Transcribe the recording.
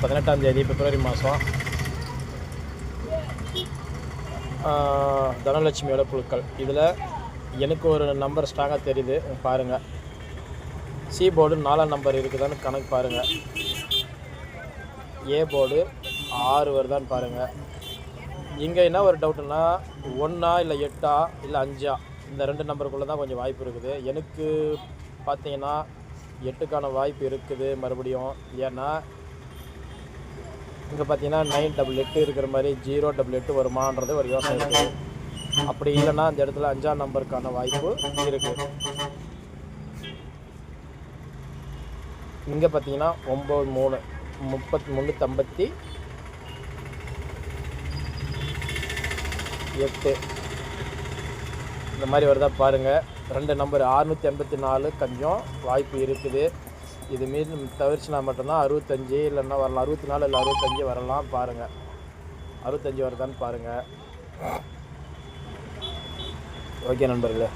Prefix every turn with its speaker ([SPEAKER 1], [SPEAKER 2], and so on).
[SPEAKER 1] 18ஆம் தேதி பிப்ரவரி மாதம் தனலட்சுமியோட குழுக்கள். இதில் எனக்கு ஒரு நம்பர் ஸ்ட்ராங்காக தெரியுது பாருங்கள். சி போர்டு 4ஆம் நம்பர் இருக்குதான்னு கணக்கு பாருங்கள். ஏ போர்டு 6 வருதான்னு பாருங்கள். இங்கே என்ன ஒரு டவுட்டுன்னா 1 இல்லை 8 இல்லை 5 இந்த 2 நம்பருக்குள்ளே தான் கொஞ்சம் வாய்ப்பு இருக்குது. எனக்கு பார்த்தீங்கன்னா 8க்கான வாய்ப்பு இருக்குது மறுபடியும். ஏன்னா இங்கே பார்த்தீங்கன்னா 988 இருக்கிற மாதிரி 088 வருமானது ஒரு யோசனை இருக்குது. அப்படி இல்லைன்னா அந்த இடத்துல 5ஆம் நம்பருக்கான வாய்ப்பு இருக்குது. இங்கே பார்த்தீங்கன்னா 93 358 இந்த மாதிரி வருதா பாருங்கள். 2 நம்பர் 684 கொஞ்சம் வாய்ப்பு இருக்குது. இது மீறி தவிர்த்துனா மட்டும்தான் 65 இல்லைன்னா வரலாம். 64 இல்லை 65 வரலாம் பாருங்கள். 65 வருதான்னு பாருங்கள். ஓகே நண்பர்களே.